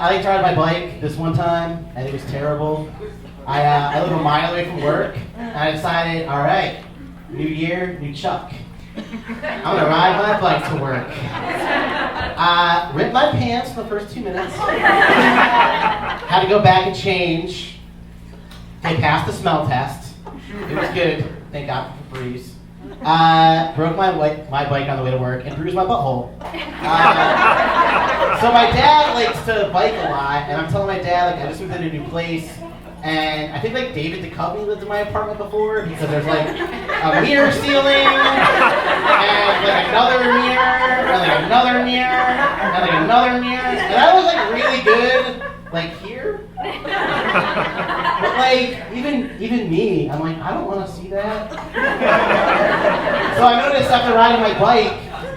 like to ride my bike this one time, and it was terrible. I live a mile away from work, and I decided, all right, new year, new Chuck. I'm gonna ride my bike to work. Ripped my pants for the first 2 minutes. Had to go back and change. They passed the smell test. It was good. Thank God for Febreze. Broke my bike on the way to work and bruised my butthole. So my dad likes to bike a lot, and I'm telling my dad, like, I just moved in a new place, and I think like David Duchovny lived in my apartment before, because there's like a mirror ceiling, and like another mirror, and like another mirror, and like another mirror, and that was like really good, like here. But like even me, I'm like, I don't want to see that. So I noticed after riding my bike,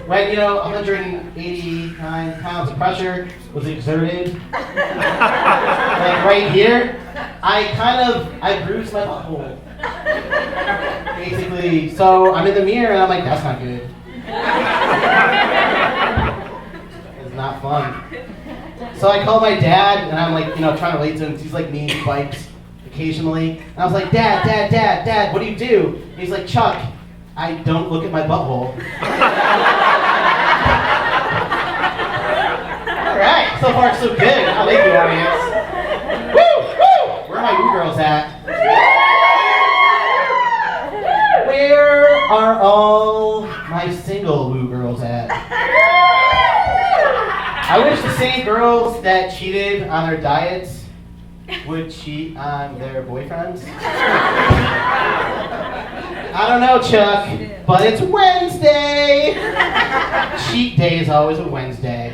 when 189 pounds of pressure was exerted, like right here, I bruised my butthole, basically. So I'm in the mirror and I'm like, that's not good. It's not fun. So I called my dad and I'm like, trying to relate to him. He's like me, he bikes occasionally. And I was like, Dad, what do you do? And he's like, Chuck, I don't look at my butthole. All right, so far so good. I like the audience. Woo! Where are my woo girls at? Where are all my single woo girls at? I wish the same girls that cheated on their diets would cheat on their boyfriends. I don't know, Chuck, but it's Wednesday. Cheat day is always a Wednesday.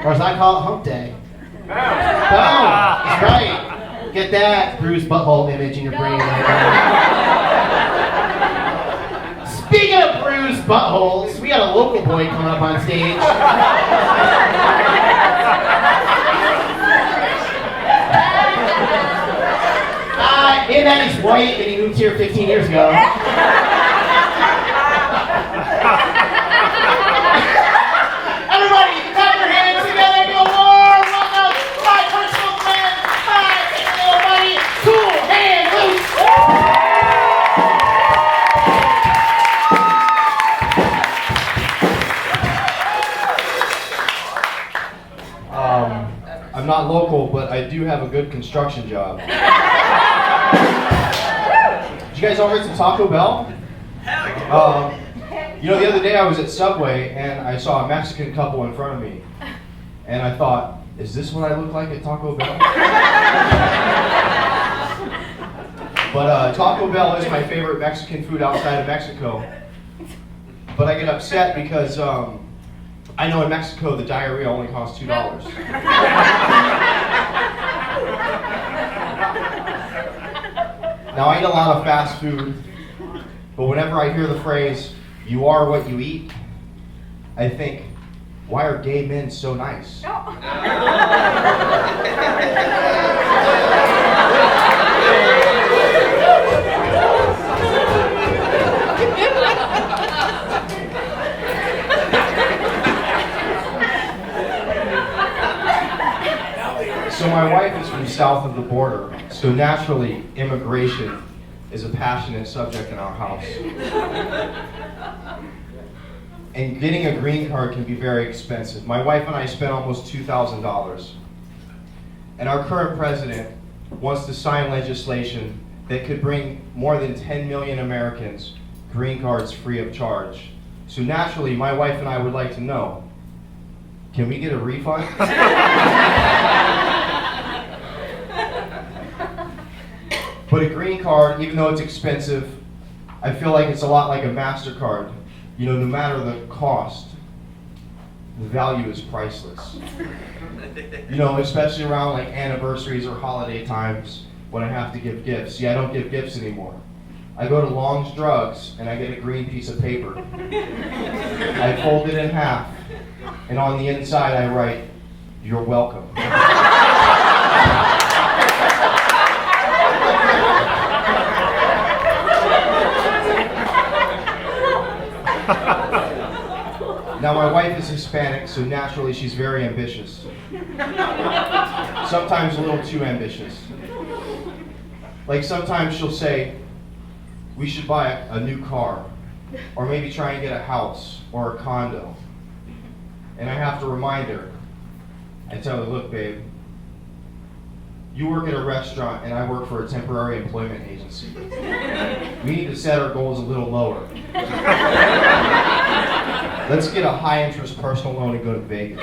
Or as I call it, hump day. Boom! That's right. Get that bruised butthole image in your brain right now. Speaking of bruised buttholes, we got a local boy coming up on stage. In that he's white and he moved here 15 years ago. Everybody, clap your hands together, give a warm welcome to my personal friend, my little buddy, Cool Hand Luke. I'm not local, but I do have a good construction job. Did you guys all heard some Taco Bell? The other day I was at Subway and I saw a Mexican couple in front of me. And I thought, is this what I look like at Taco Bell? But Taco Bell is my favorite Mexican food outside of Mexico. But I get upset because I know in Mexico the diarrhea only costs $2. Now I eat a lot of fast food, but whenever I hear the phrase, "you are what you eat," I think, why are gay men so nice? So my wife is from south of the border, so naturally immigration is a passionate subject in our house. And getting a green card can be very expensive. My wife and I spent almost $2,000. And our current president wants to sign legislation that could bring more than 10 million Americans green cards free of charge. So naturally, my wife and I would like to know, can we get a refund? But a green card, even though it's expensive, I feel like it's a lot like a MasterCard. No matter the cost, the value is priceless. Especially around like anniversaries or holiday times when I have to give gifts. See, I don't give gifts anymore. I go to Long's Drugs and I get a green piece of paper. I fold it in half, and on the inside I write, "You're welcome." Now my wife is Hispanic, so naturally she's very ambitious. Sometimes a little too ambitious. Like sometimes she'll say, we should buy a new car, or maybe try and get a house or a condo. And I have to remind her, I tell her, look babe, you work at a restaurant and I work for a temporary employment agency. We need to set our goals a little lower. Let's get a high interest personal loan and go to Vegas.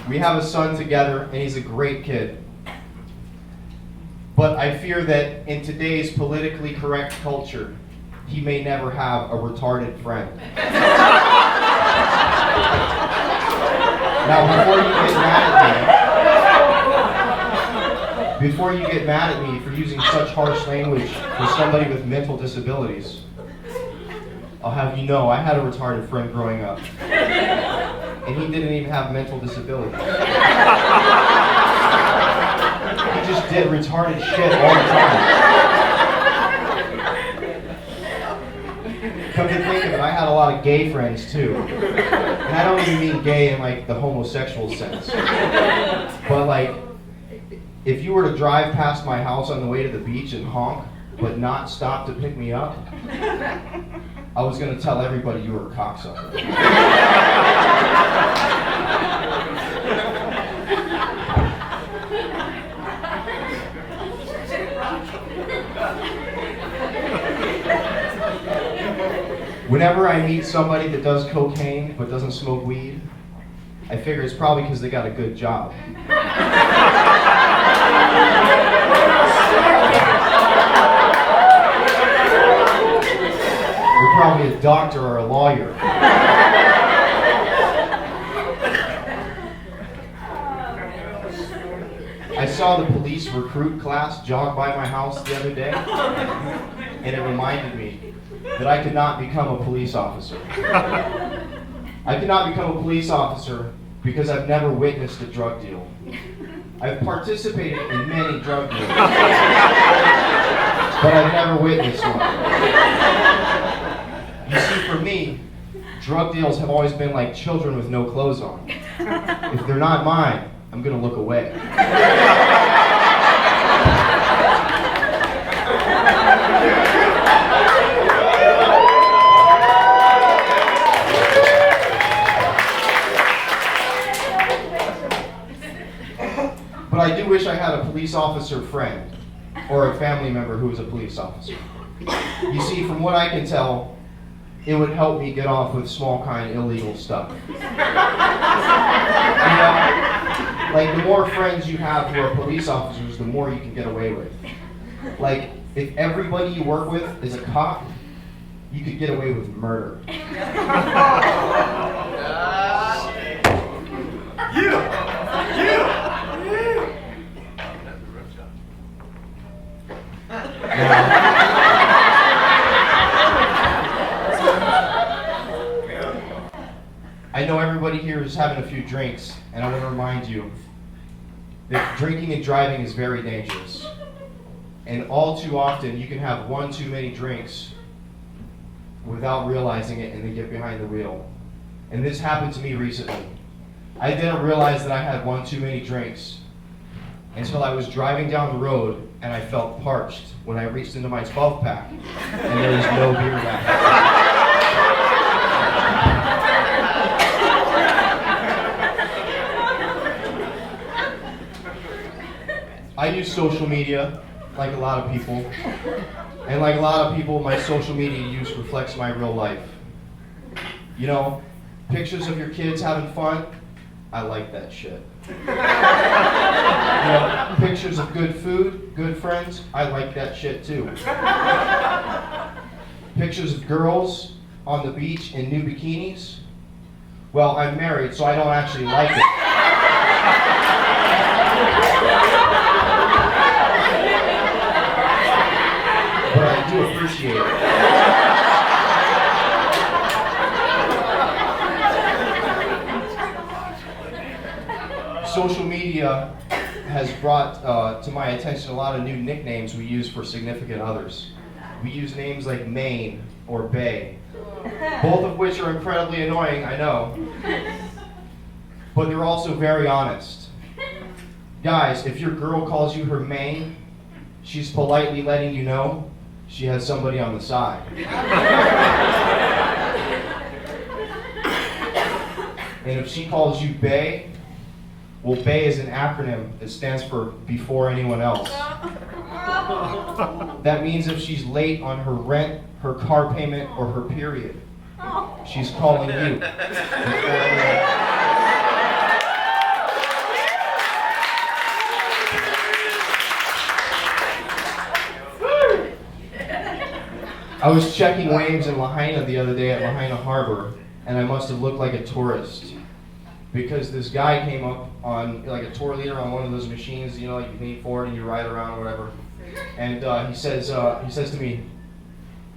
We have a son together and he's a great kid. But I fear that in today's politically correct culture, he may never have a retarded friend. Now, before you get mad at me for using such harsh language for somebody with mental disabilities, I'll have you know I had a retarded friend growing up, and he didn't even have mental disabilities. He just did retarded shit all the time. Come to think of it, I had a lot of gay friends too. And I don't even mean gay in like the homosexual sense. But like, if you were to drive past my house on the way to the beach and honk, but not stop to pick me up, I was gonna tell everybody you were a cocksucker. Whenever I meet somebody that does cocaine but doesn't smoke weed, I figure it's probably because they got a good job. They're probably a doctor or a lawyer. I saw the police recruit class jog by my house the other day, and it reminded me that I could not become a police officer. I could not become a police officer because I've never witnessed a drug deal. I've participated in many drug deals, but I've never witnessed one. You see, for me, drug deals have always been like children with no clothes on. If they're not mine, I'm gonna look away. But I do wish I had a police officer friend or a family member who was a police officer. You see, from what I can tell, it would help me get off with small kind illegal stuff. You know, like the more friends you have who are police officers, the more you can get away with. Like, if everybody you work with is a cop, you could get away with murder. I know everybody here is having a few drinks, and I want to remind you that drinking and driving is very dangerous. And all too often, you can have one too many drinks without realizing it and then get behind the wheel. And this happened to me recently. I didn't realize that I had one too many drinks until I was driving down the road and I felt parched when I reached into my 12-pack and there was no beer left. I use social media like a lot of people, and like a lot of people, my social media use reflects my real life. You know, pictures of your kids having fun, I like that shit. You know, pictures of good food, good friends, I like that shit too. Pictures of girls on the beach in new bikinis, well, I'm married, so I don't actually like it. But I do appreciate it. Social media has brought to my attention a lot of new nicknames we use for significant others. We use names like Maine or Bay, both of which are incredibly annoying, I know, but they're also very honest. Guys, if your girl calls you her Maine, she's politely letting you know she has somebody on the side. And if she calls you Bay, well, Bay is an acronym that stands for before anyone else. That means if she's late on her rent, her car payment, or her period, she's calling you. I was checking waves in Lahaina the other day at Lahaina Harbor, and I must have looked like a tourist because this guy came up on like a tour leader on one of those machines, you know, like you lean forward and you ride around or whatever. And he says to me,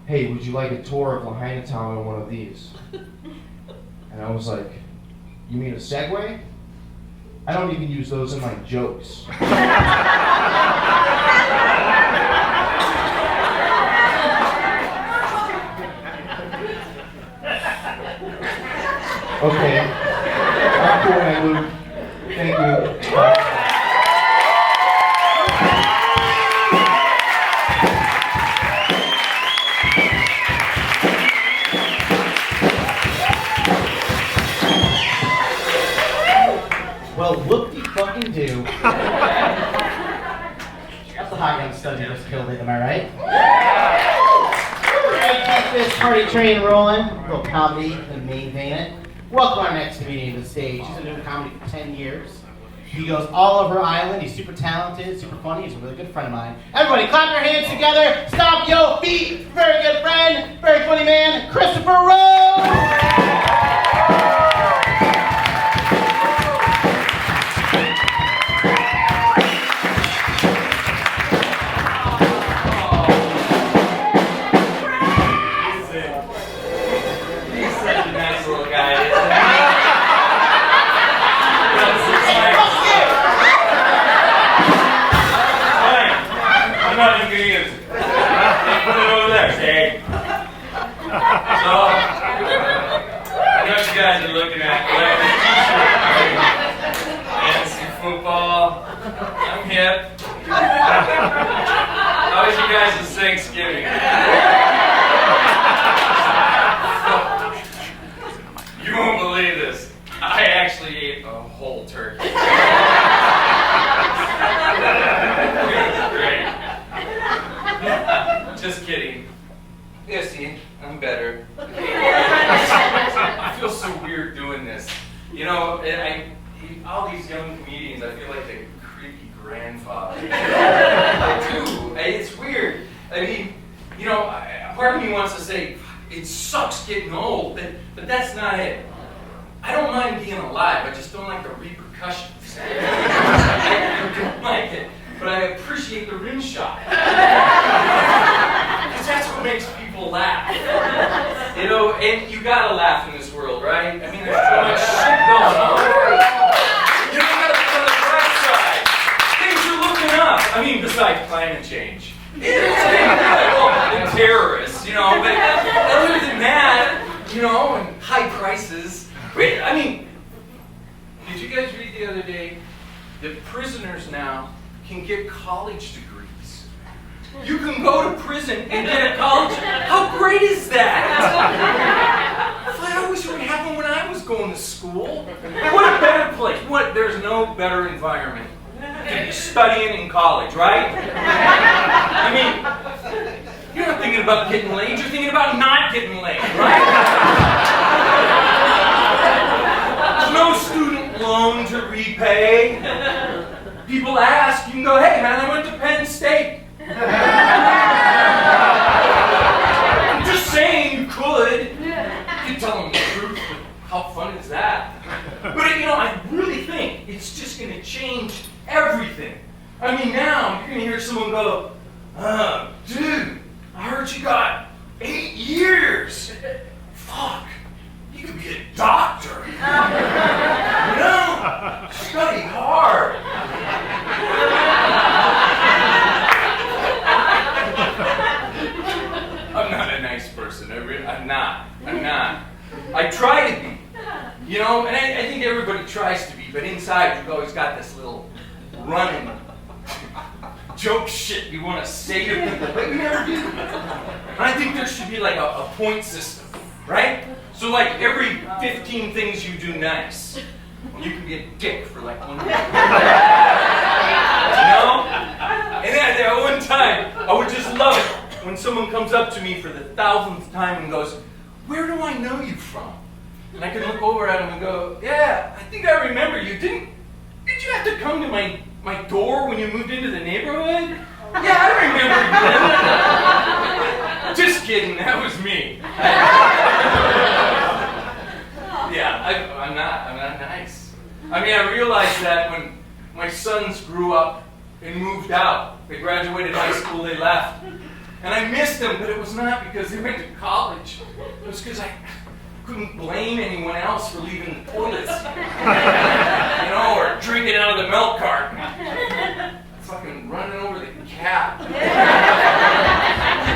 "Hey, would you like a tour of Lahaina Town on one of these?" And I was like, "You mean a Segway? I don't even use those in my jokes." Okay. I'm cool, man, Luke. Thank you. Well, whoop-de-fucking-do. That's the hot young stud who just killed it, am I right? Alright, keep this party train rolling. A little comedy and maintain it. Welcome our next comedian to the stage. He's been doing comedy for 10 years. He goes all over Ireland. He's super talented, super funny. He's a really good friend of mine. Everybody clap your hands together. Stomp your feet. Very good friend, very funny man, Christopher Rose. How was you guys' Thanksgiving? You won't believe this. I actually ate a whole turkey. Great. Just kidding. Yeah, see, I'm better. I feel so weird doing this. You know, all these young comedians, I feel like they grandfather. I do. It's weird. I mean, you know, part of me wants to say, it sucks getting old, but that's not it. I don't mind being alive, I just don't like the repercussions. I don't like it, but I appreciate the rim shot. Because that's what makes people laugh. You know, and you gotta laugh in this world, right? I mean, there's so much shit going on. You know, you gotta look on the bright side. Things are looking up. I mean, besides climate change. And terrorists, you know, but other than that, you know, and high prices. I mean, did you guys read the other day that prisoners now can get college degrees? You can go to prison and get a college. How great is that? I wish it would happen when I was going to school. What a better place. There's no better environment than be studying in college, right? I mean, you're not thinking about getting laid, you're thinking about not getting laid, right? There's no student loan to repay. People ask, you can go, "Hey man, I went to Penn State." I'm just saying you could. You could tell them the truth, but how fun is that? But you know, I really think it's just going to change everything. I mean, now you're going to hear someone go, "Dude, I heard you got 8 years. Fuck, you could be a doctor. You know, study hard." I try to be. You know, and I think everybody tries to be, but inside you've always got this little running joke shit you want to say to people, but you never do. And I think there should be like a point system, right? So like every 15 things you do nice, you can be a dick for like 1 week. You know? And then at one time, I would just love it when someone comes up to me for the 1000th time and goes, "Where do I know you from?" And I can look over at him and go, "Yeah, I think I remember you. Did you have to come to my door when you moved into the neighborhood?" "Yeah, I remember you." Just kidding, that was me. Yeah, I'm not nice. I mean, I realized that when my sons grew up and moved out. They graduated high school, they left. And I missed them, but it was not because they went to college. It was because I couldn't blame anyone else for leaving the toilets. You know, or drinking out of the milk carton. Fucking running over the cat. An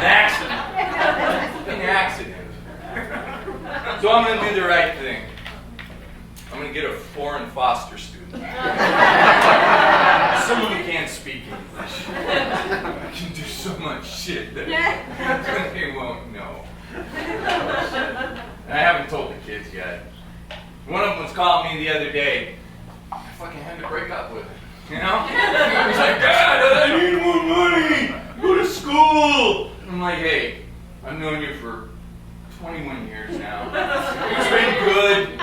accident. An accident. So I'm going to do the right thing. I'm going to get a foreign foster student. Someone who can't speak English. I can do so much shit that they won't know. And I haven't told the kids yet. One of them was calling me the other day. I fucking had to break up with him. You know? He's like, "Dad, I need more money. Go to school." I'm like, "Hey, I've known you for 21 years now. It's been good.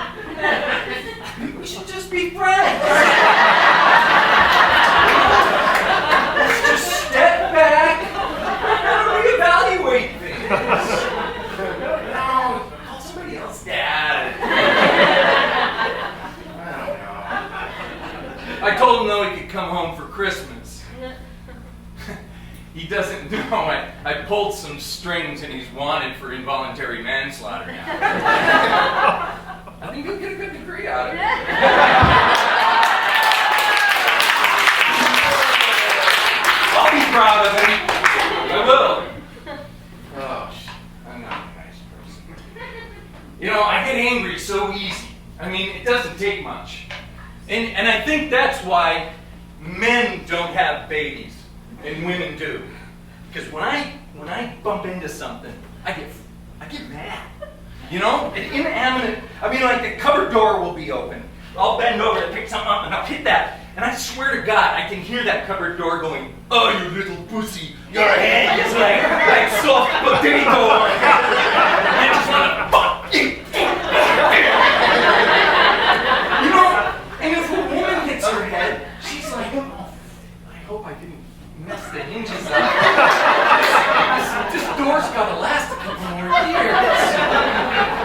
We should just be friends. Let's just step back and reevaluate things. No, call somebody else Dad." I don't know. I told him though he could come home for Christmas. He doesn't know I pulled some strings and he's wanted for involuntary manslaughter now. I think he'll get a good degree out of it. I'll be proud of him. I will. Oh, I'm not a nice person. You know, I get angry so easy. I mean, it doesn't take much. And I think that's why men don't have babies and women do. Because when I bump into something, I get mad. You know? An inanimate, I mean, like the cupboard door will be open. I'll bend over to pick something up and I'll hit that. And I swear to God, I can hear that cupboard door going, "Oh, you little pussy, your head is like soft potato." I just want to fuck you. You know, and if a woman hits her head, she's like, "Oh, I hope I didn't mess the hinges up. This door's got to last a couple more years."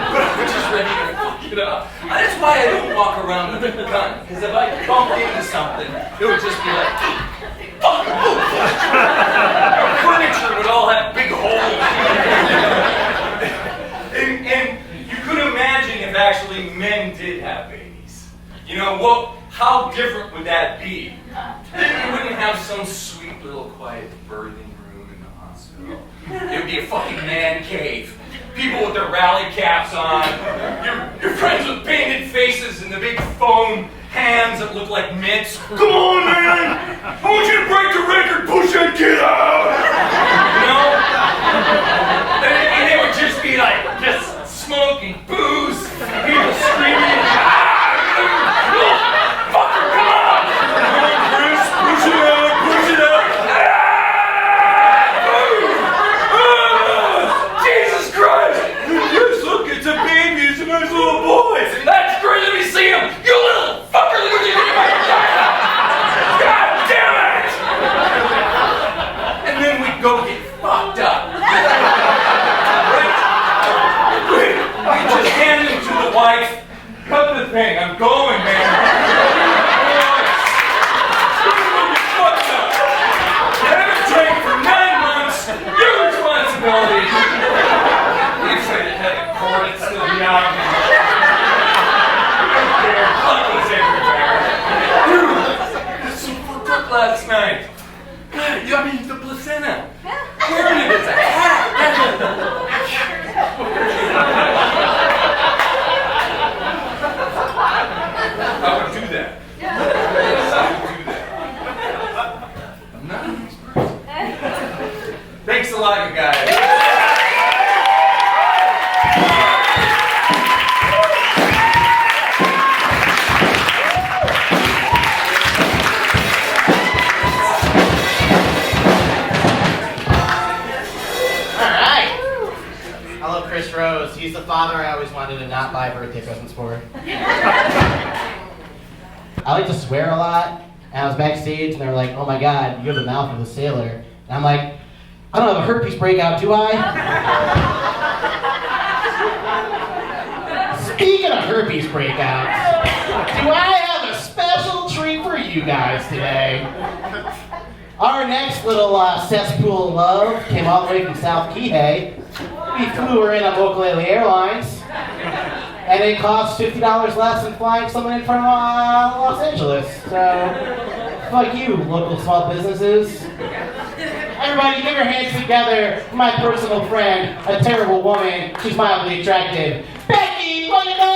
But I'm just ready to fuck it up. That's why I don't walk around with a gun. Because if I bumped into something, it would just be like, fuck! Furniture would all have big holes. And you could imagine if actually men did have babies. You know, how different would that be? Then you wouldn't have some sweet little quiet birthing room in the hospital. It would be a fucking man cave. People with their rally caps on. Your friends with painted faces and the big foam hands that look like mitts. "Come on, man! I want you to break the record, push that kid out!" You know? And it would just be like, just smoke and booze, people screaming. "Fucker, come on! Come on, Chris, push it out, push it out!" Jesus Christ! Yes, look, it's a baby, it's a nice little boy. That's great, let me see him! You little fucker, look at you! God damn it! And then we'd go get fucked up. Right? We just hand him to the wife. "Cut the thing, I'm going, man." Fucked up. You haven't drank for 9 months, your responsibility. You said it had a cord, it's still out. Blood was everywhere. This was so fucked up last night. God, I mean, the placenta. Where did it? It's a hat. father I always wanted to not buy birthday presents for. I like to swear a lot, and I was backstage, and they were like, "Oh my God, you have the mouth of a sailor." And I'm like, "I don't have a herpes breakout, do I?" Speaking of herpes breakouts, do I have a special treat for you guys today? Our next little cesspool of love came all the way from South Kihei. We flew her in on Okalele Airlines, and it cost $50 less than flying someone in from Los Angeles. So, fuck you, local small businesses. Everybody, give your hands together for my personal friend, a terrible woman. She's mildly attractive, Becky. What you know?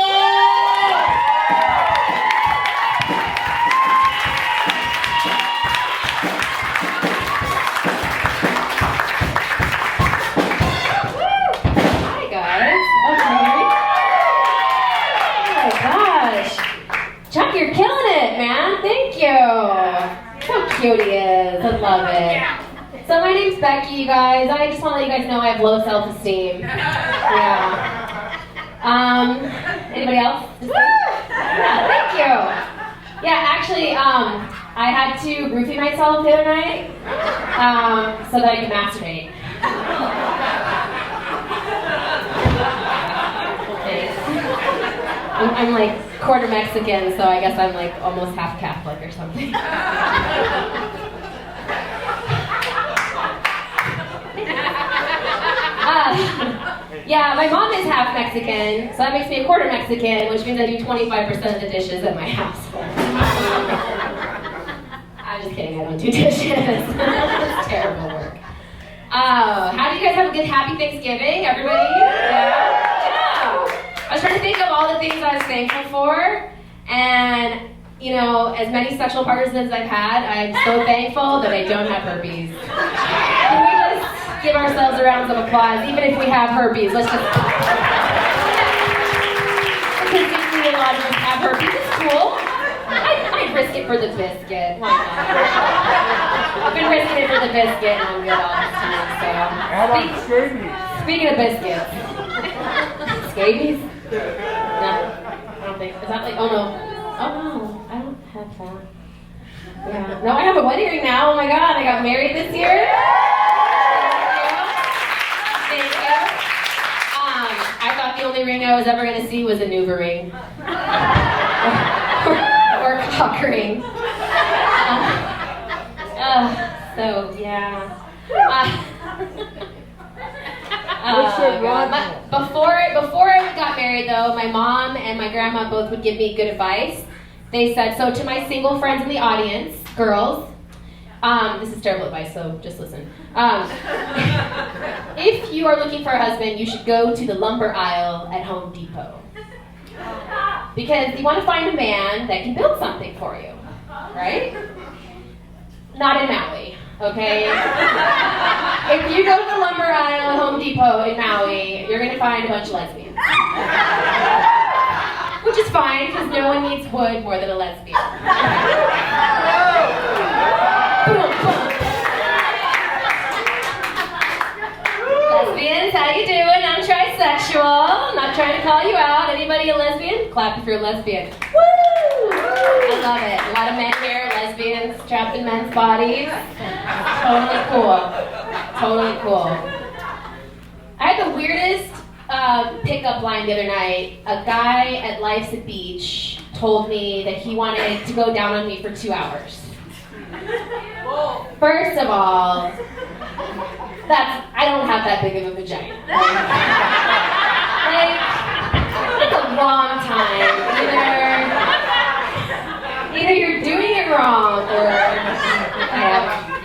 Chuck, you're killing it, man. Thank you. So cute he is. I love it. So my name's Becky, you guys. I just want to let you guys know I have low self-esteem. Yeah. Anybody else? Yeah, thank you. Yeah, actually, I had to roofie myself the other night so that I could masturbate. I'm like quarter Mexican, so I guess I'm like almost half Catholic or something. Yeah, my mom is half Mexican, so that makes me a quarter Mexican, which means I do 25% of the dishes at my household. I'm just kidding, I don't do dishes. It's terrible work. How do you guys have a good, happy Thanksgiving, everybody? Yeah. I was trying to think of all the things I was thankful for, and, you know, as many sexual partners as I've had, I'm so thankful that I don't have herpes. Can we just give ourselves a round of applause, even if we have herpes? Let's just... Because usually a lot of us have herpes. It's cool. I'd risk it for the biscuit. Why not? I've been risking it for the biscuit, and I'm good all this time, so... How about scabies? Speaking of biscuits. Scabies? No, I don't think. Is that like, oh no. Oh no, I don't have that. Yeah. No, I have a wedding ring now. Oh my God, I got married this year. Thank you. I thought the only ring I was ever going to see was a Nuva ring. or a cock ring. So, yeah. Before I got married, though, my mom and my grandma both would give me good advice. They said, so to my single friends in the audience, girls, this is terrible advice, so just listen. If you are looking for a husband, you should go to the lumber aisle at Home Depot. Because you want to find a man that can build something for you, right? Not in Maui. Okay? If you go to the lumber aisle at Home Depot in Maui, you're going to find a bunch of lesbians. Which is fine, because no one needs wood more than a lesbian. Lesbians, how you doing? I'm trisexual. Not trying to call you out. Anybody a lesbian? Clap if you're a lesbian. Woo! I love it. A lot of men here, lesbians trapped in men's bodies. Totally cool. Totally cool. I had the weirdest pickup line the other night. A guy at Life's at Beach told me that he wanted to go down on me for 2 hours. First of all, I don't have that big of a vagina. Like, it's a long time. Either you're doing it wrong, or I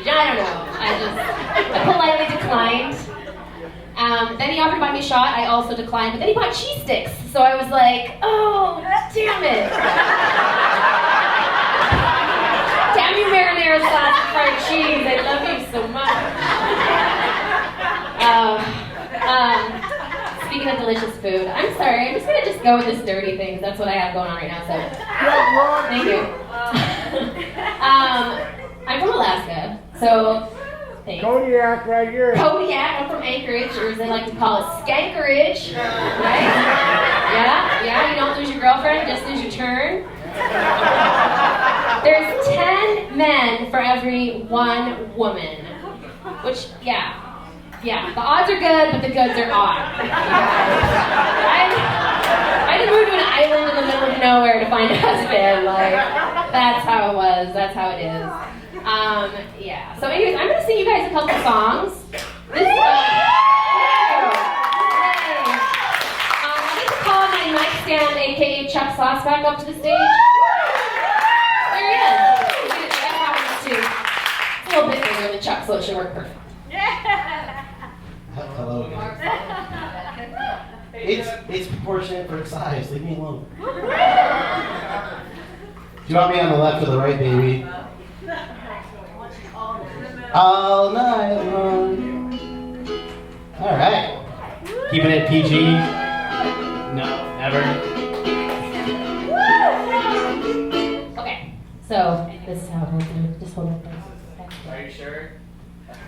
don't know. I politely declined. Then he offered to buy me a shot. I also declined, but then he bought cheese sticks. So I was like, oh, damn it. Damn you, marinara sauce and fried cheese. I love you so much. Speaking of delicious food, I'm sorry. I'm just going to go with this dirty thing. That's what I have going on right now. So, thank you. I'm from Alaska. So, Thanks. Kodiak right here. Kodiak, I'm from Anchorage, or as they like to call it, Skankerage. Right? Yeah, you don't lose your girlfriend, just lose your turn. There's 10 men for every 1 woman. Which, yeah, the odds are good, but the goods are odd. I had to move to an island in the middle of nowhere to find a husband. Like, that's how it was. That's how it is. Yeah. So anyways, I'm going to sing you guys a couple songs. This I'd like to call my nightstand, a.k.a. Chuck Sauce, back up to the stage. There he is. That happens too. It's a little bit bigger than Chuck, so it should work perfect. Hello again. It's proportionate for its size. Leave me alone. Do you want me on the left or the right, baby? All night long. All right. Keeping it PG? No, never. Okay, so this is how we'll do. Just hold it there. Are you sure?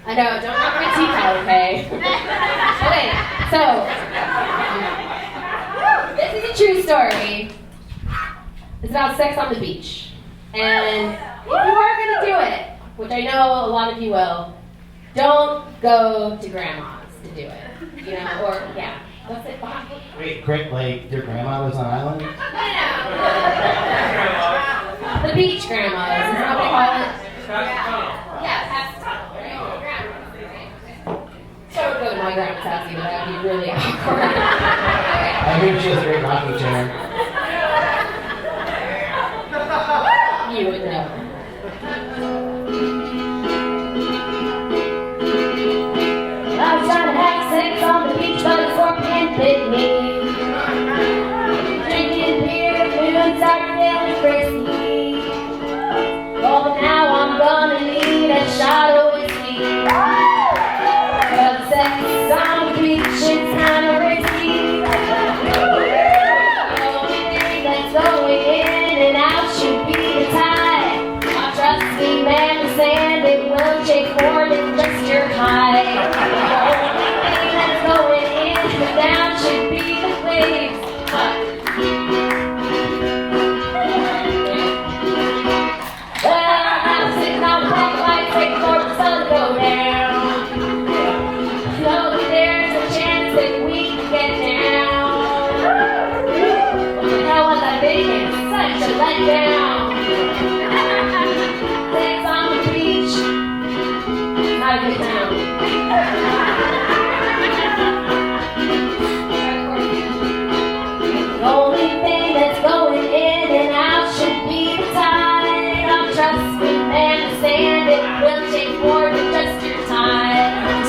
I know, don't knock my teeth out, okay? Okay, so this is a true story. It's about sex on the beach. And if you are going to do it, which I know a lot of you will, don't go to grandma's to do it. You know, or, yeah. What's it, Bob? Wait, Crick, like your grandma was on island? The beach grandmas, is that what they call it? Yeah, past the tunnel, right? So I would go to my grandma's house either, that would be really awkward. I hear she has a great rocking chair. You would know. I was trying to have sex on the beach, but a scorpion bit me. Drinking beer, moons are feeling frisky. Oh, now I'm gonna need a shot of whiskey. But sex on the beach is kinda risky. The only thing that's going in and out should be the tide. I trust me, man, the sand, it will take more than just your hide. The only thing that's going in and down should be the waves. Well, I'm sitting on the black light, waiting for the sun to go down. Know that there's a chance that we can get down. What the hell was I thinking? Such a letdown. Sex on the beach, not a good town. The only thing that's going in and out should be the tide. Oh, trust me, man, the sand, it will take more than just your time.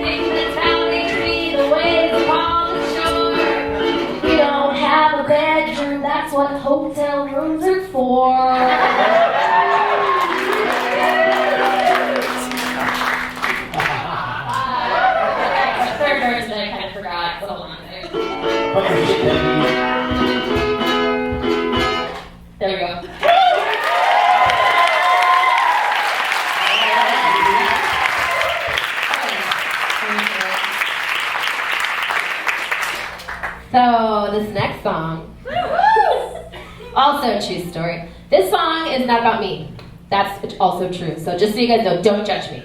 Think that's how they see the waves upon the shore. You don't have a bedroom, that's what hotel rooms are for. Third verse that I kind of forgot. Hold on. There we go. So this next song, also a true story. This song is not about me. That's also true. So just so you guys know, don't judge me.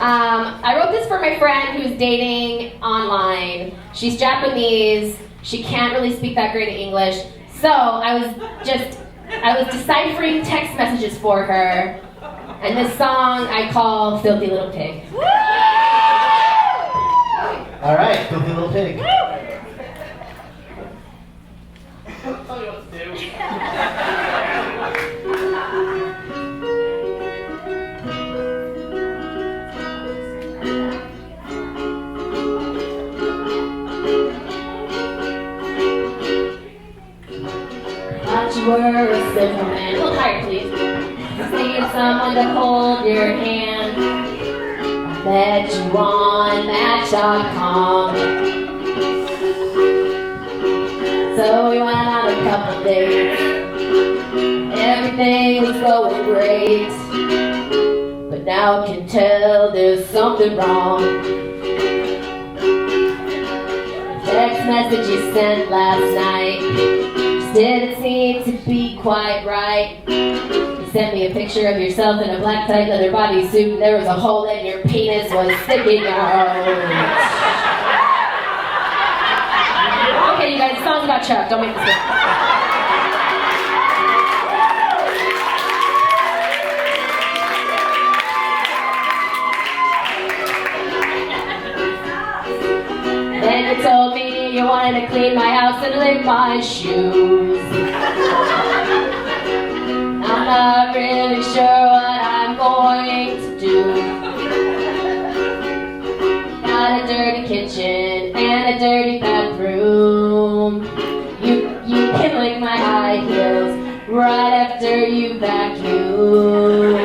I wrote this for my friend who's dating online. She's Japanese. She can't really speak that great English. So I was deciphering text messages for her. And this song I call Filthy Little Pig. All right, Filthy Little Pig. Thought you were a simple man. A little higher, please. Just needed someone to hold your hand. I met you on Match.com. So we went on a couple dates. Everything was going great. But now I can tell there's something wrong. Text message you sent last night just didn't seem to be quite right. You sent me a picture of yourself in a black tight leather bodysuit, and there was a hole and your penis was sticking out. Okay, you guys, the song's about Chuck. Don't make this up. Then you told me you wanted to clean my house and lick my shoes. I'm not really sure what I'm going to do. Got a dirty kitchen and a dirty bathroom. You can lick my high heels right after you vacuum.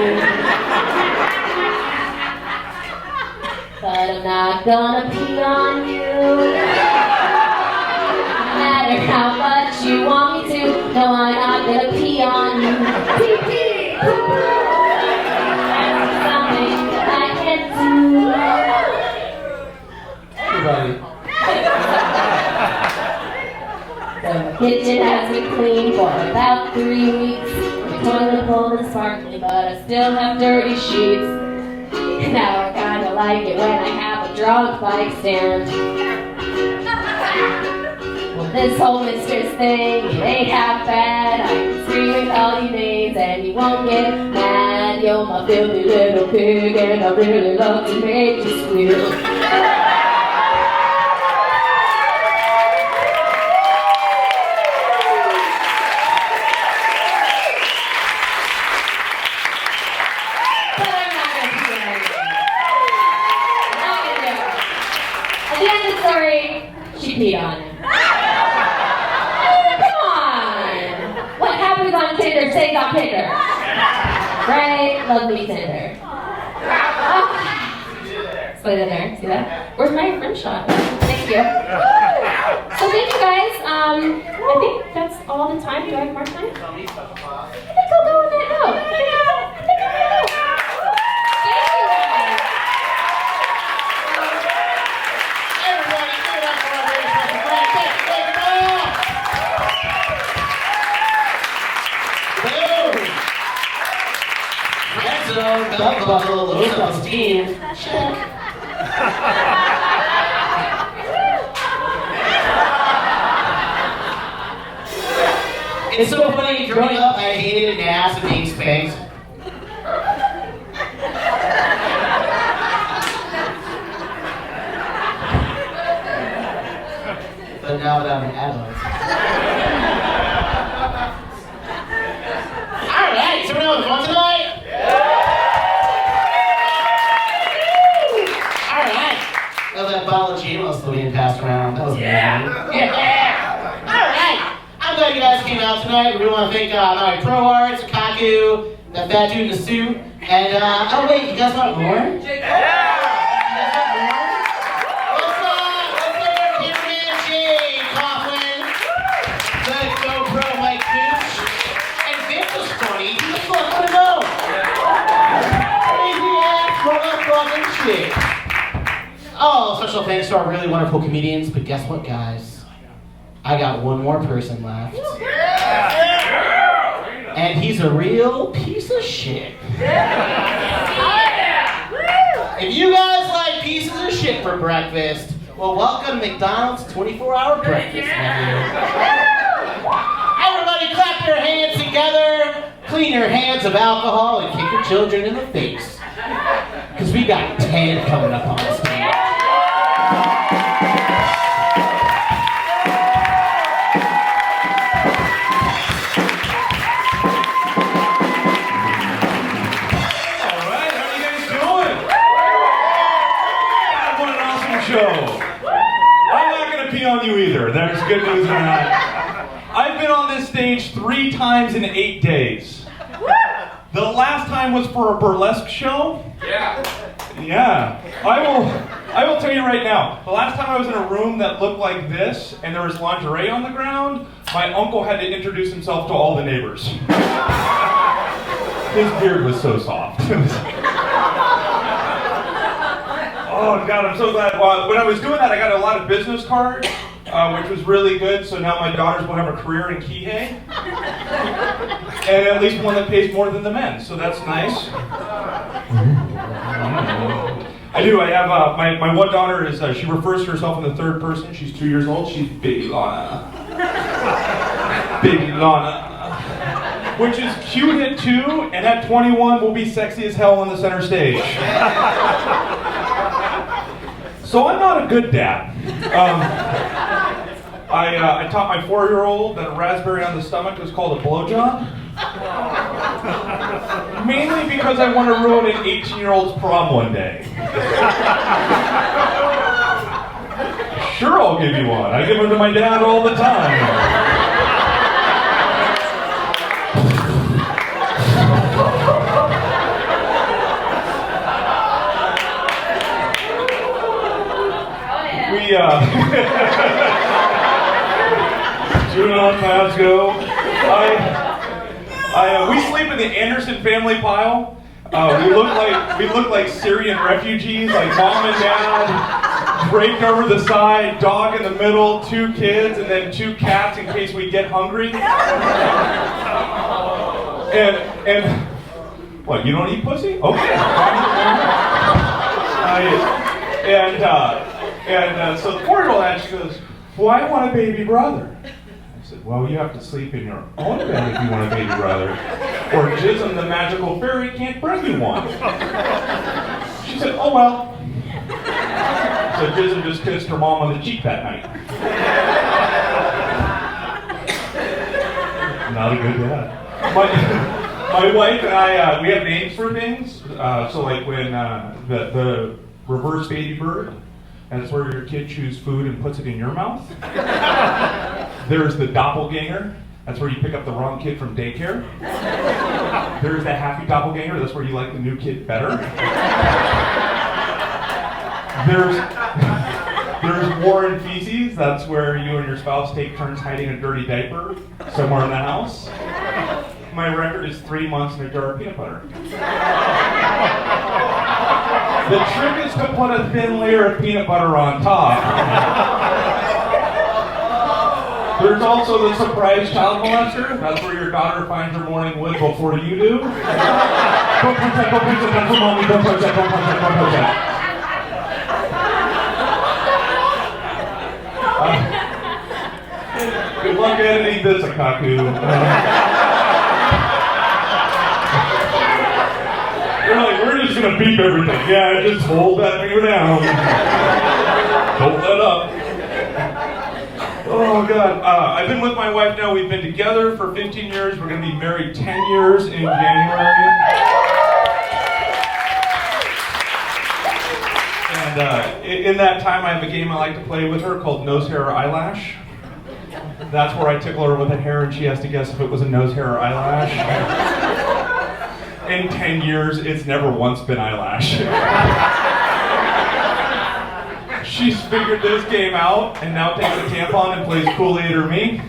But I'm not gonna pee on you. No matter how much you want me to, no, I'm not gonna pee on you. Pee, pee, poo, poo. That's something that I can do. Everybody. The kitchen has been clean for about 3 weeks. My toilet bowl is sparkly, but I still have dirty sheets. Now I kinda like it when I have a drunk bike stand. Well, this whole mistress thing, it ain't half bad. I can scream and call you names and you won't get mad. You're my filthy little pig and I really love to make you squeal. At the end of the story, she peed on him. Come on! What happens on Tinder stays on Tinder. Right? Love me Tinder. Slid in there. See that? Where's my rim shot? Thank you. So thank you guys. I think that's all the time. Do I have more time? I think I'll go on that note. I think I'll go. Thank you guys. Belt buckle, those belts, team. It's so funny, growing up, I hated ass and being spanked. But now that I'm an adult. Alright, so we're having fun tonight? That bottle of GMO still being passed around. That was amazing. Yeah. Alright. I'm glad you guys came out tonight. We want to thank Maui Pro Arts, Kaku, that fat dude in the suit, and oh wait, you guys want more? Yeah! You guys want more? What's up? What's up? Cameraman Jay Coughlin, the GoPro Mike Gooch, and Vince was funny. He was fun to know. Crazy ass motherfucking shit. Oh, special thanks to our really wonderful comedians, but guess what, guys? I got one more person left. And he's a real piece of shit. If you guys like pieces of shit for breakfast, well, welcome to McDonald's 24-hour breakfast menu. Everybody clap your hands together, clean your hands of alcohol, and kick your children in the face. Because we got 10 coming up on the stage. I'm not going to pee on you either. There's good news in that. I've been on this stage 3 times in 8 days. The last time was for a burlesque show. Yeah. I will tell you right now, the last time I was in a room that looked like this and there was lingerie on the ground, my uncle had to introduce himself to all the neighbors. His beard was so soft. Oh God, I'm so glad. Well, when I was doing that, I got a lot of business cards, which was really good. So now my daughters will have a career in Kihei, and at least one that pays more than the men. So that's nice. I do. I have my one daughter is she refers to herself in the third person. She's 2 years old. She's Baby Lana. Baby Lana. Which is cute at 2, and at 21 will be sexy as hell on the center stage. So I'm not a good dad. I taught my 4-year-old that a raspberry on the stomach is called a blowjob. Mainly because I want to ruin an 18-year-old's prom one day. Sure, I'll give you one. I give them to my dad all the time. Do not pass go. We sleep in the Anderson family pile. We look like Syrian refugees, like mom and dad, draped over the side, dog in the middle, 2 kids, and then 2 cats in case we get hungry. And what? You don't eat pussy? Okay. So the 4-year-old actually goes, well, I want a baby brother. I said, well, you have to sleep in your own bed if you want a baby brother, or Jism, the magical fairy, can't bring you one. She said, oh well. So Jism just kissed her mom on the cheek that night. Not a good dad. My wife and I, we have names for things. So like when the reverse baby bird, that's where your kid chews food and puts it in your mouth. There's the doppelganger. That's where you pick up the wrong kid from daycare. There's the happy doppelganger. That's where you like the new kid better. There's war and feces. That's where you and your spouse take turns hiding a dirty diaper somewhere in the house. My record is 3 months in a jar of peanut butter. The trick is to put a thin layer of peanut butter on top. There's also the surprise child molester. That's where your daughter finds her morning wood before you do. Don't punch that, that's for mommy, don't punch that, don't punch that, don't punch that. Good luck editing this, Akaku. They're like, we're just gonna beep everything. Yeah, just hold that finger down. Don't let up. Oh God, I've been with my wife now. We've been together for 15 years. We're gonna be married 10 years in January. And in that time, I have a game I like to play with her called Nose, Hair, or Eyelash. That's where I tickle her with a hair and she has to guess if it was a nose, hair, or eyelash. In 10 years, it's never once been eyelash. She's figured this game out and now takes a tampon and plays Kool-Aid or me.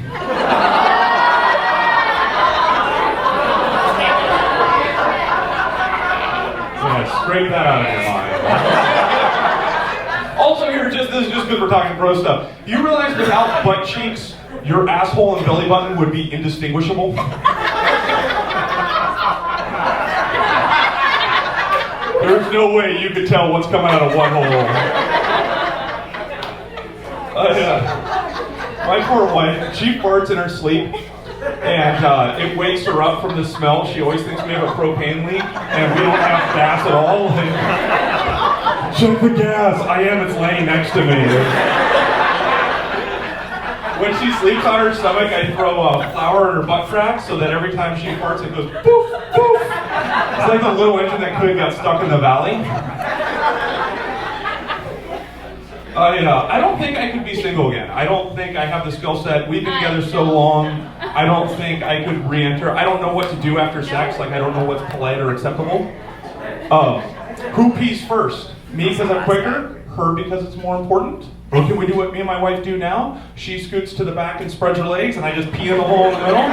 Yeah, scrape that out of your mind. Also here, this is just because we're talking gross stuff. You realize without butt cheeks, your asshole and belly button would be indistinguishable? There's no way you could tell what's coming out of one hole. My poor wife, she farts in her sleep, and it wakes her up from the smell. She always thinks we have a propane leak, and we don't have gas at all. Like, check the gas. I am. It's laying next to me. When she sleeps on her stomach, I throw flour in her butt crack so that every time she farts, it goes poof, poof. It's like a little engine that could have got stuck in the valley. I don't think I could be single again. I don't think I have the skill set. We've been together so long. I don't think I could re-enter. I don't know what to do after sex. Like, I don't know what's polite or acceptable. Who pees first? Me because I'm quicker? Her because it's more important? Or can we do what me and my wife do now? She scoots to the back and spreads her legs, and I just pee in the hole in the middle?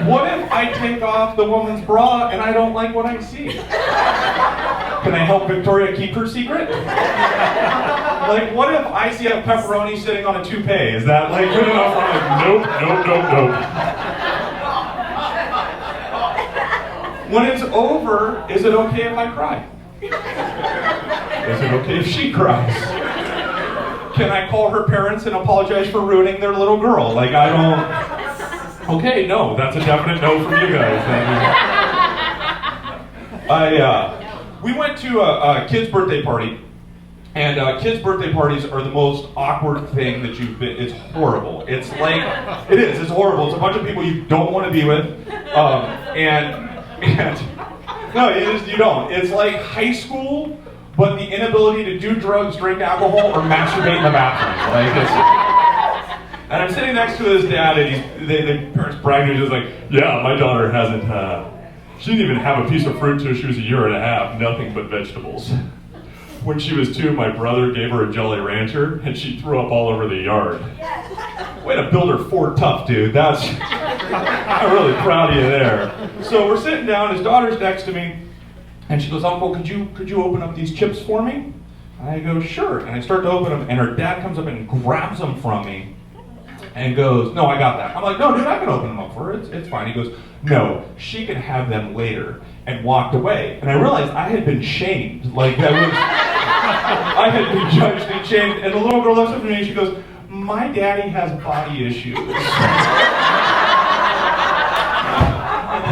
What if I I take off the woman's bra and I don't like what I see? Can I help Victoria keep her secret? Like, what if I see a pepperoni sitting on a toupee? Is that like good enough? I'm like, nope. When it's over, is it okay if I cry? Is it okay if she cries? Can I call her parents and apologize for ruining their little girl? Like, I don't... Okay, no, that's a definite no from you guys. We went to a kid's birthday party, and kids' birthday parties are the most awkward thing that you've been. It's horrible. It's like, it's horrible. It's a bunch of people you don't want to be with, and no, you don't. It's like high school, but the inability to do drugs, drink alcohol, or masturbate in the bathroom. Like, and I'm sitting next to this dad, and the parents bragging, just like, yeah, my daughter hasn't, she didn't even have a piece of fruit till she was 1.5 years, nothing but vegetables. When she was 2, my brother gave her a Jolly Rancher, and she threw up all over the yard. Way to build her Ford tough, dude. I'm really proud of you there. So we're sitting down, his daughter's next to me, and she goes, Uncle, could you open up these chips for me? I go, sure. And I start to open them, and her dad comes up and grabs them from me and goes, no, I got that. I'm like, no, dude, I can open them up for her. It's fine. He goes, no, she can have them later, and walked away. And I realized I had been shamed. Like, I had been judged and shamed. And the little girl looks up at me and she goes, my daddy has body issues.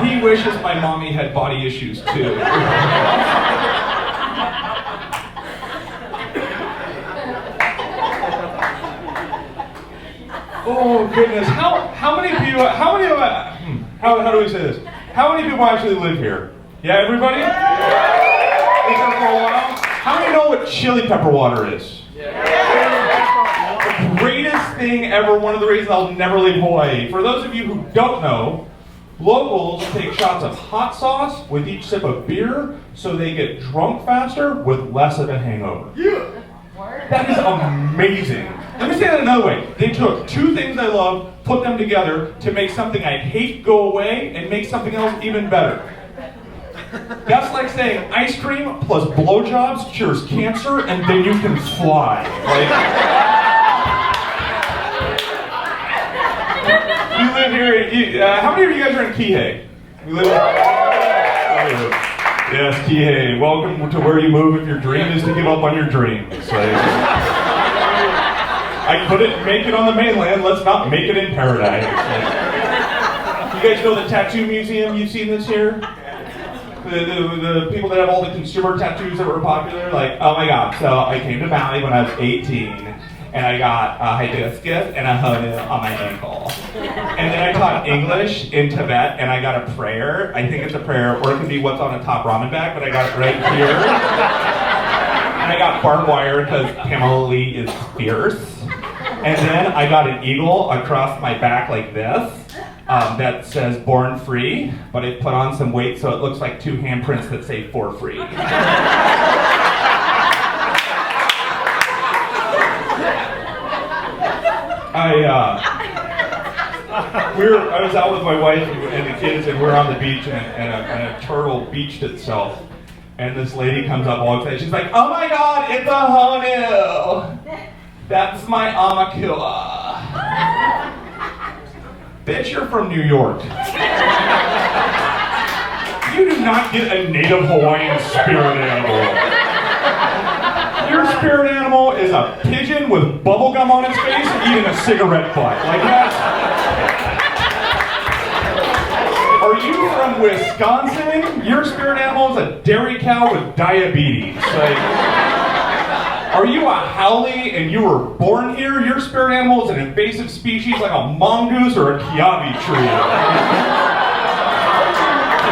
He wishes my mommy had body issues too. Oh goodness, how many people, how do we say this? How many people actually live here? Yeah, everybody? Been here for a while? How many know what chili pepper water is? The greatest thing ever, one of the reasons I'll never leave Hawaii. For those of you who don't know, locals take shots of hot sauce with each sip of beer so they get drunk faster with less of a hangover. Yeah. That is amazing. Let me say that another way. They took 2 things I love, put them together to make something I hate go away and make something else even better. That's like saying ice cream plus blowjobs cures cancer and then you can fly. Like, you live here, how many of you guys are in Kihei? You live Yes, Kihei. Welcome to where you move if your dream is to give up on your dreams. Like, I couldn't make it on the mainland, let's not make it in paradise. Like, you guys know the tattoo museum you've seen this year? The people that have all the consumer tattoos that were popular, like, oh my god, so I came to Maui when I was 18, and I got a hibiscus and a honu on my ankle. And then I taught English in Tibet, and I got a prayer. I think it's a prayer, or it could be what's on a top ramen bag, but I got it right here. And I got barbed wire because Pamela Lee is fierce. And then I got an eagle across my back like this. That says born free, but I put on some weight so it looks like 2 handprints that say for free. I was out with my wife and the kids, and we're on the beach, and a turtle beached itself. And this lady comes up all excited. She's like, oh my god, it's a honu! That's my amakua. Bitch, you're from New York. You do not get a native Hawaiian spirit animal. Your spirit animal is a pigeon with bubble gum on its face eating a cigarette butt. Like that. Are you from Wisconsin? Your spirit animal is a dairy cow with diabetes. Like, are you a haole and you were born here? Your spirit animal is an invasive species like a mongoose or a kiabi tree.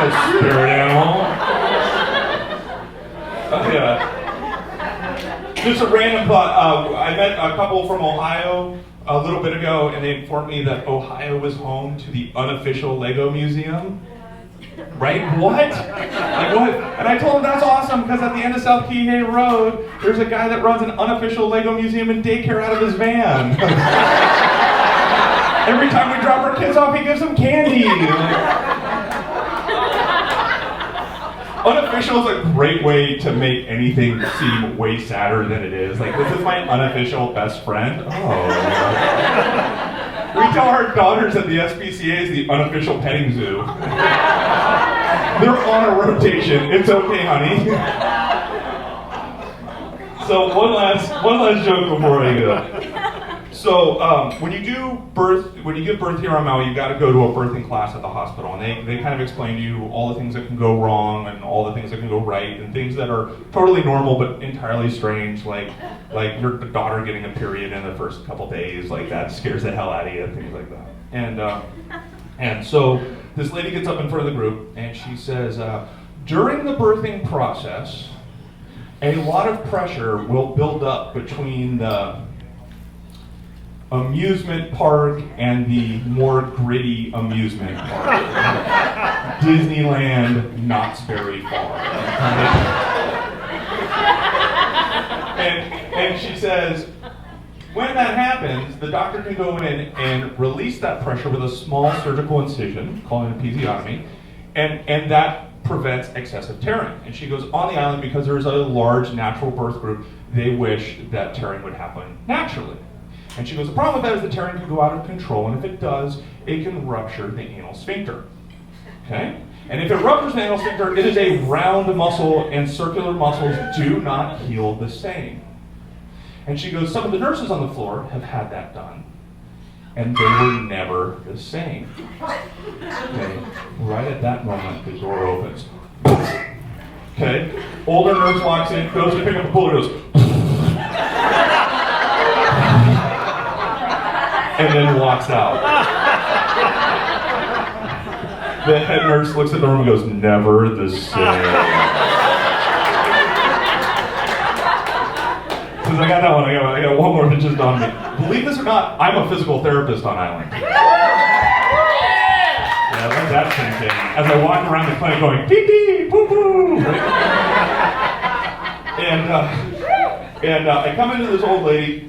A spirit animal. Just a random thought. I met a couple from Ohio a little bit ago, and they informed me that Ohio was home to the unofficial Lego Museum. Right? What? Like what? And I told him that's awesome because at the end of South Kihei Road, there's a guy that runs an unofficial Lego museum and daycare out of his van. Every time we drop our kids off, he gives them candy. Unofficial is a great way to make anything seem way sadder than it is. Like, this is my unofficial best friend. Oh. We tell our daughters that the SPCA is the unofficial petting zoo. They're on a rotation. It's okay, honey. So one last joke before I go. So when you give birth here on Maui, you got to go to a birthing class at the hospital, and they kind of explain to you all the things that can go wrong and all the things that can go right, and things that are totally normal but entirely strange, like your daughter getting a period in the first couple days, like that scares the hell out of you, things like that. And so this lady gets up in front of the group and she says, during the birthing process, a lot of pressure will build up between the amusement park and the more gritty amusement park. Disneyland, Knott's Berry Farm. And she says, when that happens, the doctor can go in and release that pressure with a small surgical incision, called an episiotomy, and that prevents excessive tearing. And she goes, on the island, because there is a large natural birth group, they wish that tearing would happen naturally. And she goes, the problem with that is the tearing can go out of control, and if it does, it can rupture the anal sphincter. Okay? And if it ruptures the anal sphincter, it is a round muscle, and circular muscles do not heal the same. And she goes, some of the nurses on the floor have had that done, and they were never the same. Okay? Right at that moment, the door opens. Okay? Older nurse walks in, goes to pick up the puller, goes, and then walks out. The head nurse looks at the room and goes, never the same. Since I got that one, I got one more that just dawned on me. Believe this or not, I'm a physical therapist on island. Yeah, let that sink in. As I walk around the clinic going, pee pee, poo poo. And I come into this old lady,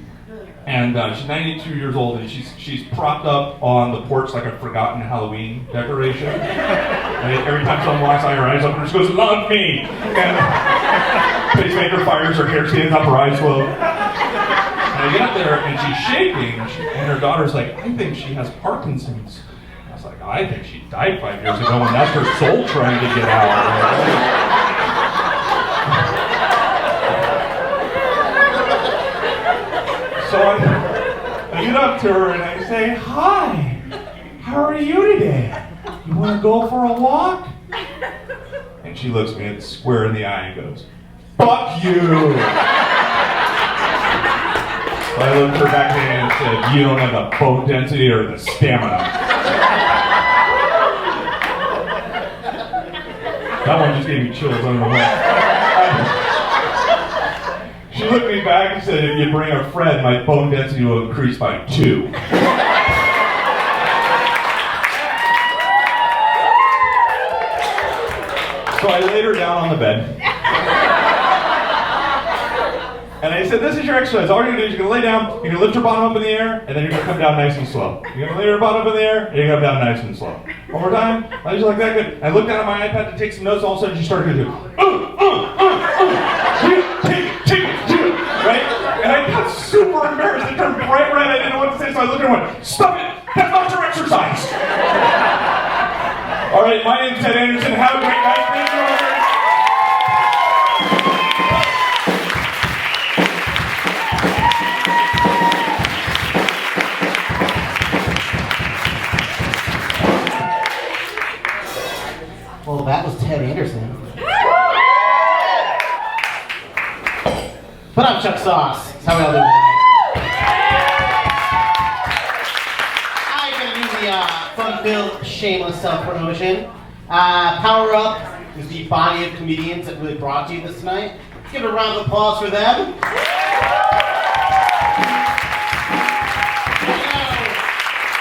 and she's 92 years old, and she's propped up on the porch like a forgotten Halloween decoration. And every time someone walks by, her eyes up, and she goes, love me! And pacemaker fires, her hair stands up, her eyes float. And I get up there, and she's shaking, and her daughter's like, I think she has Parkinson's. I was like, I think she died 5 years ago, and that's her soul trying to get out. So I get up to her and I say, hi, how are you today? You want to go for a walk? And she looks me square in the eye and goes, fuck you! So I looked her back in and said, you don't have the bone density or the stamina. That one just gave me chills, I don't know why. She looked me back and said, if you bring a friend, my bone density will increase by 2. So I laid her down on the bed. And I said, this is your exercise. All you're going to do is you're going to lay down, you're going to lift your bottom up in the air, and then you're going to come down nice and slow. You're going to lay your bottom up in the air, and you're going to come down nice and slow. One more time. I just like that good. I looked down at my iPad to take some notes, all of a sudden she started to do, right? And I got super embarrassed. It turned bright red. I didn't know what to say, so I looked at her and went, stop it! That's not your exercise! All right, my name's Ted Anderson. Have a great night. Thank you all very much. Well, that was Ted Anderson. But I'm Chuck Sauce. That's how we all do tonight. I'm going to do the fun-filled, shameless self-promotion. Power Up is the body of comedians that really brought you this tonight. Let's give a round of applause for them.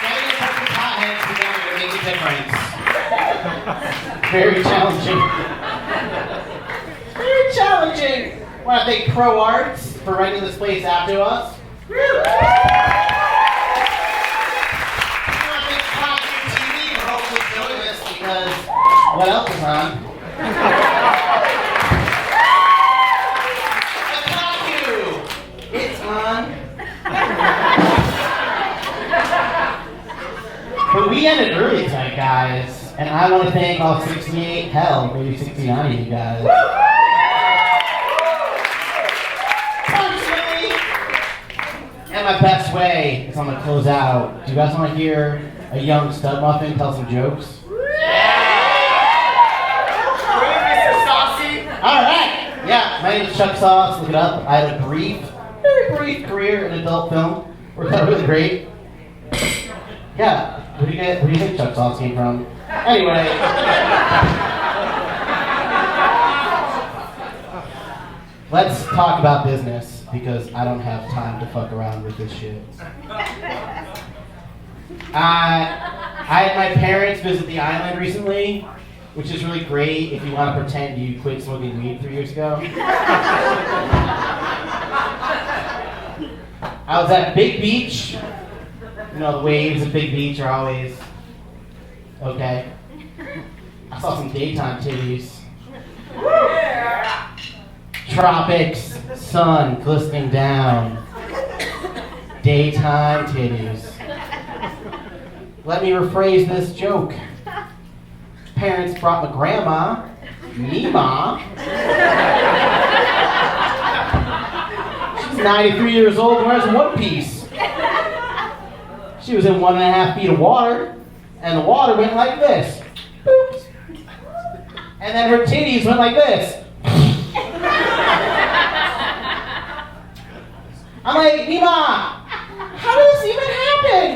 Getting a bunch of potheads together to make a difference. Very challenging. Very challenging. I want to thank Pro Arts for renting this place out to us. I want to thank Cosmic TV for hopefully doing this because what else is on? We ended early tonight, guys, and I want to thank all 68, hell, maybe 69 of you guys. Personally, and my best way is I'm gonna close out. Do you guys want to hear a young stud muffin tell some jokes? All right. Yeah, my name is Chuck Sauce. Look it up. I had a very brief career in adult film. Worked out really great. Yeah. Where do you think Chuck Sauce came from? Anyway. Let's talk about business because I don't have time to fuck around with this shit. I had my parents visit the island recently, which is really great if you want to pretend you quit smoking weed 3 years ago. I was at Big Beach. You know, the waves at Big Beach are always okay. I saw some daytime titties. Tropics, sun glistening down. Daytime titties. Let me rephrase this joke. Parents brought my grandma, Mima. She's 93 years old and wears one piece. She was in 1.5 feet of water, and the water went like this. Boop. And then her titties went like this. I'm like, Mima, how did this even happen?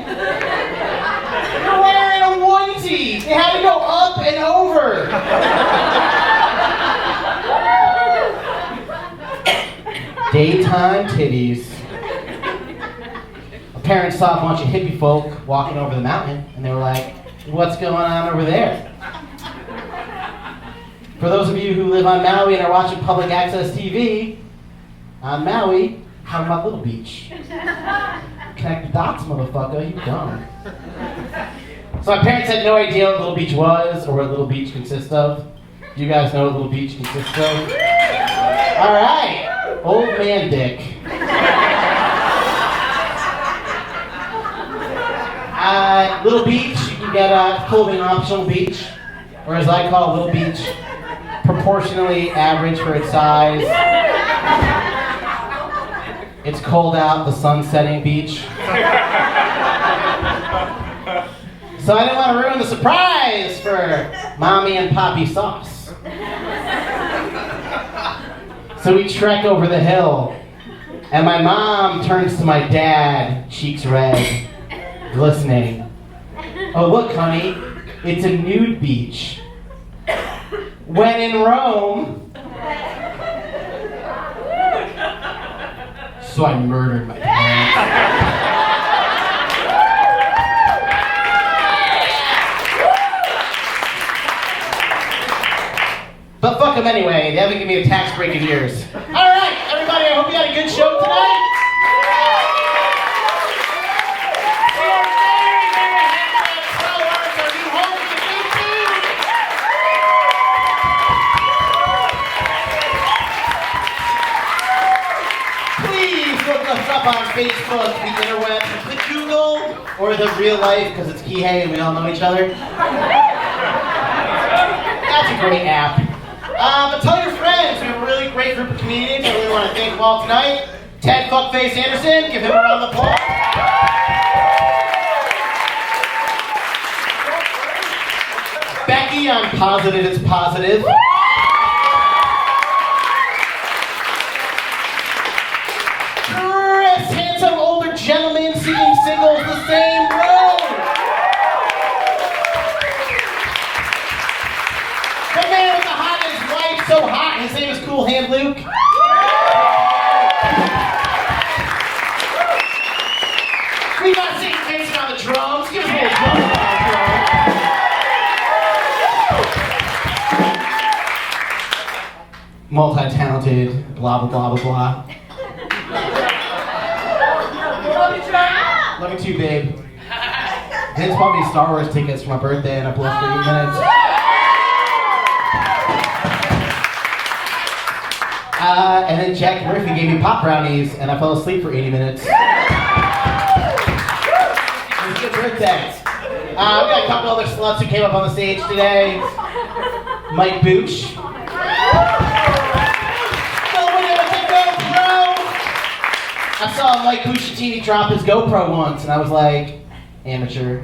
You're wearing a onesie. They had to go up and over. Daytime titties. My parents saw a bunch of hippie folk walking over the mountain, and they were like, what's going on over there? For those of you who live on Maui and are watching public access TV, on Maui, how about Little Beach? Connect the dots, motherfucker, you dumb. So my parents had no idea what Little Beach was or what Little Beach consists of. Do you guys know what Little Beach consists of? All right, old man dick. Little Beach, you can get a clothing optional beach, or as I call Little Beach, proportionally average for its size. It's cold out, the sun's setting beach. So I didn't want to ruin the surprise for Mommy and Poppy Sauce. So we trek over the hill, and my mom turns to my dad, cheeks red, glistening. Oh, look, honey, it's a nude beach. When in Rome. So I murdered my parents. But fuck them anyway. They haven't given me a tax break in years. All right, everybody, I hope you had a good show tonight. We are very, very happy to tell our new home to Please look us up on Facebook, the interwebs. Click Google or the real life because it's Kihei and we all know each other. That's a great app. But tell your friends. We have a really great group of comedians. I really want to thank them all tonight. Ted Fuckface Anderson, give him a round of applause. Becky, I'm positive it's positive. Chris, handsome older gentleman singing singles the same road. The man with the hottest wife, so hot, his name is Cool Hand Luke. We got St. Vincent on the drums. Give us a little drum on the drums. Multi-talented, blah, blah, blah, blah, blah. Love you, Chuck. Love you too, babe. Vince bought me Star Wars tickets for my birthday and I blew 3 minutes. And then Jack Murphy gave me pop brownies, and I fell asleep for 80 minutes. It was a good birthday. We got a couple other sluts who came up on the stage today. Mike Booch. I saw Mike Bucciatini drop his GoPro once, and I was like, amateur.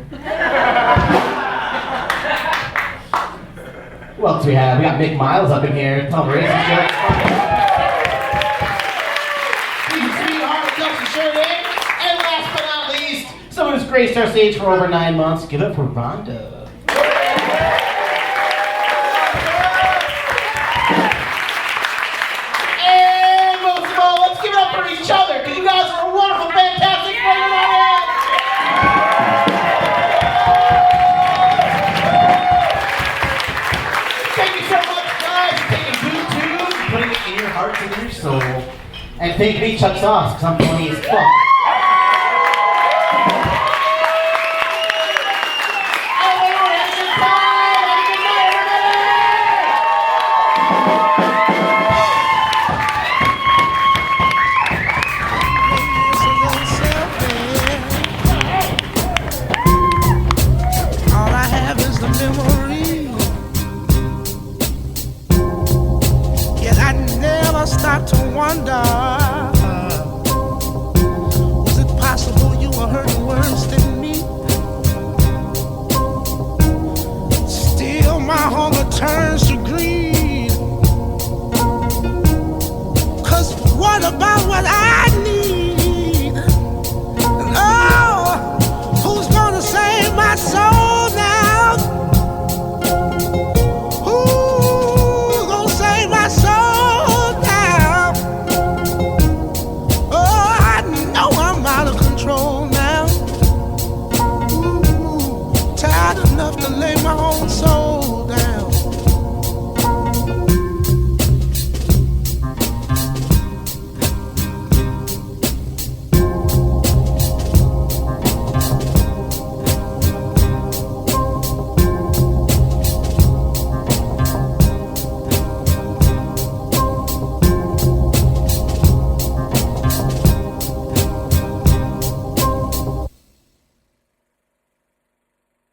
Who else do we have? We got Mick Miles up in here. Tom Racing jokes. And last but not least, someone who's graced our stage for over 9 months. Give it up for Rhonda. And most of all, let's give it up for each other, because you guys are a wonderful, fantastic player. Thank you so much, guys, for taking Boob Tube, putting it in your heart and in your soul. And thank me, Chuck Sauce, because I'm funny as fuck.